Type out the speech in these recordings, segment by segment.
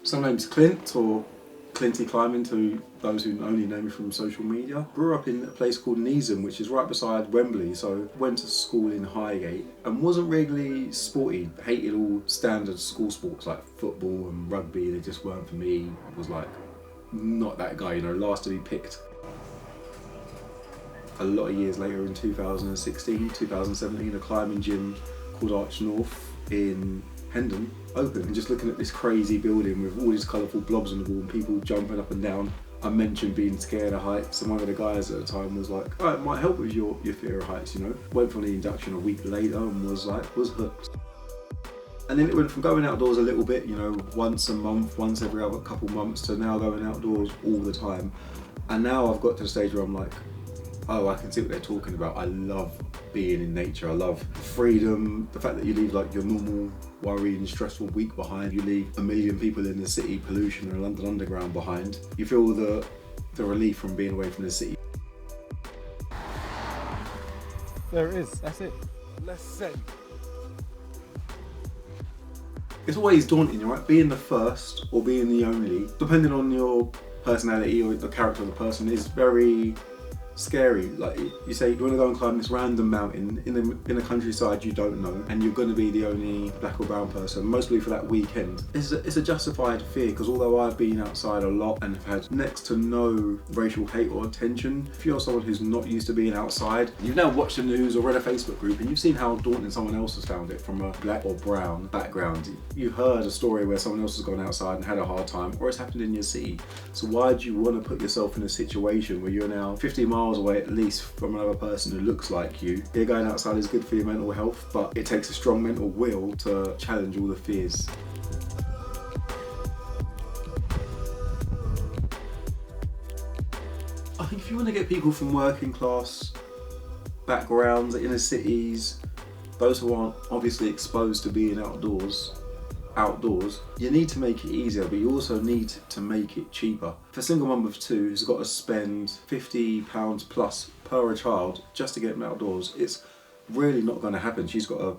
So my name's Clint, or Clinty Climbing to those who only know me from social media. Grew up in a place called Neesham, which is right beside Wembley, so went to school in Highgate and wasn't really sporty. Hated all standard school sports like football and rugby, they just weren't for me. I was like, not that guy, you know, last to be picked. A lot of years later in 2016, 2017, a climbing gym called Arch North in Hendon opened, and just looking at this crazy building with all these colourful blobs on the wall and people jumping up and down. I mentioned being scared of heights, and one of the guys at the time was like, oh, it might help with your fear of heights, you know. Went for the induction a week later and was hooked. And then it went from going outdoors a little bit, you know, once a month, once every other couple months, to now going outdoors all the time. And now I've got to the stage where I'm like, oh, I can see what they're talking about. I love being in nature. I love freedom, the fact that you leave like your normal worrying, stressful week behind. You leave a million people in the city, pollution and London Underground behind. You feel the relief from being away from the city. There it is, that's it. Let's send. It's always daunting, right? Being the first or being the only, depending on your personality or the character of the person, is very scary. Like you say, you want to go and climb this random mountain in a countryside you don't know, and you're going to be the only black or brown person, mostly for that weekend. It's a justified fear, because although I've been outside a lot and have had next to no racial hate or attention, if you're someone who's not used to being outside, you've now watched the news or read a Facebook group and you've seen how daunting someone else has found it from a black or brown background. You heard a story where someone else has gone outside and had a hard time, or it's happened in your city. So why do you want to put yourself in a situation where you're now 50 miles away at least from another person who looks like you? Yeah, going outside is good for your mental health, but it takes a strong mental will to challenge all the fears. I think if you want to get people from working class backgrounds, inner cities, those who aren't obviously exposed to being outdoors, you need to make it easier, but you also need to make it cheaper. For a single mum of two who's got to spend £50 plus per child just to get them outdoors, it's really not going to happen. She's got to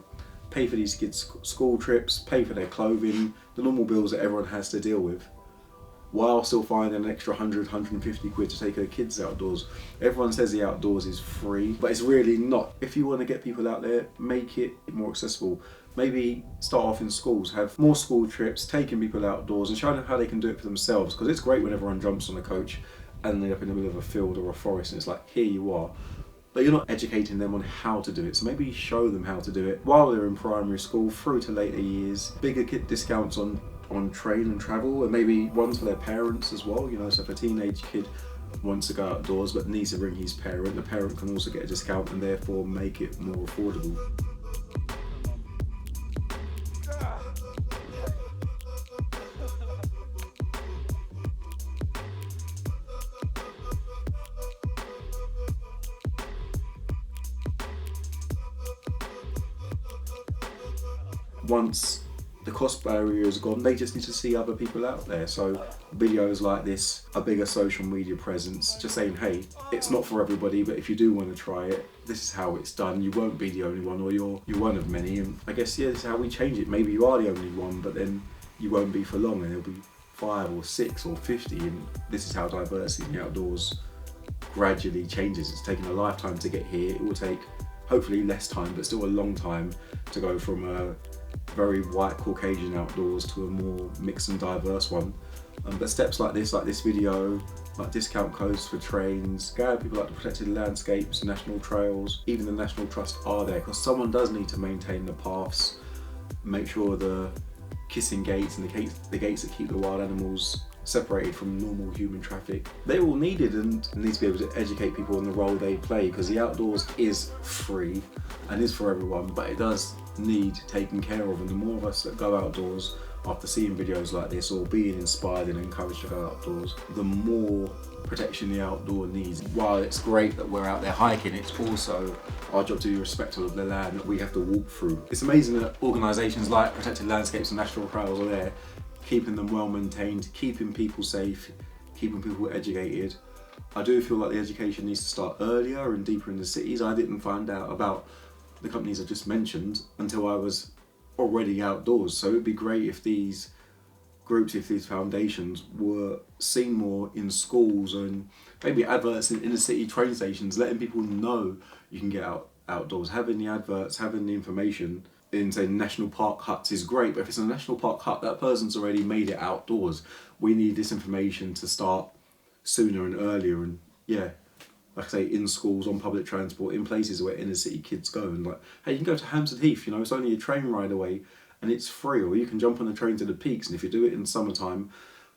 pay for these kids' school trips, pay for their clothing, the normal bills that everyone has to deal with, while still finding an extra 100, 150 quid to take her kids outdoors. Everyone says the outdoors is free, but it's really not. If you want to get people out there, make it more accessible. Maybe start off in schools, have more school trips, taking people outdoors and showing them how they can do it for themselves, because it's great when everyone jumps on a coach and they're up in the middle of a field or a forest and it's like, here you are. But you're not educating them on how to do it, so maybe show them how to do it while they're in primary school through to later years. Bigger kit discounts on train and travel, and maybe ones for their parents as well, you know. So if a teenage kid wants to go outdoors but needs to bring his parent, the parent can also get a discount and therefore make it more affordable. Once the cost barrier is gone, they just need to see other people out there. So videos like this, a bigger social media presence, just saying, hey, it's not for everybody, but if you do want to try it, this is how it's done. You won't be the only one, or you're one of many. And I guess, yeah, this is how we change it. Maybe you are the only one, but then you won't be for long, and there'll be 5 or 6 or 50, and this is how diversity in the outdoors gradually changes. It's taken a lifetime to get here. It will take hopefully less time, but still a long time, to go from a very white Caucasian outdoors to a more mixed and diverse one. But steps like this video, like discount codes for trains, people like the protected landscapes, national trails, even the National Trust are there, because someone does need to maintain the paths, make sure the kissing gates and the gates that keep the wild animals separated from normal human traffic. They're all needed, and need to be able to educate people on the role they play, because the outdoors is free and is for everyone, but it does need taken care of. And the more of us that go outdoors after seeing videos like this, or being inspired and encouraged to go outdoors, the more protection the outdoor needs. While it's great that we're out there hiking, it's also our job to be respectful of the land that we have to walk through. It's amazing that organisations like Protected Landscapes and National Trails are there, keeping them well maintained, keeping people safe, keeping people educated. I do feel like the education needs to start earlier and deeper in the cities. I didn't find out about the companies I just mentioned until I was already outdoors, so it'd be great if these groups, if these foundations were seen more in schools and maybe adverts in inner city train stations, letting people know you can get outdoors, having the adverts, having the information in, say, national park huts is great, but if it's a national park hut, that person's already made it outdoors. We need this information to start sooner and earlier, and yeah, like I say, in schools, on public transport, in places where inner city kids go, and like, hey, you can go to Hampstead Heath, you know, it's only a train ride away and it's free, or you can jump on the train to the peaks, and if you do it in summertime,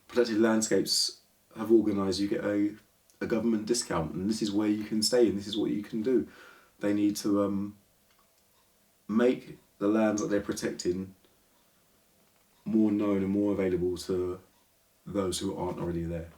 Protected Landscapes have organised, you get a government discount, and this is where you can stay and this is what you can do. They need to make the lands that they're protecting more known and more available to those who aren't already there.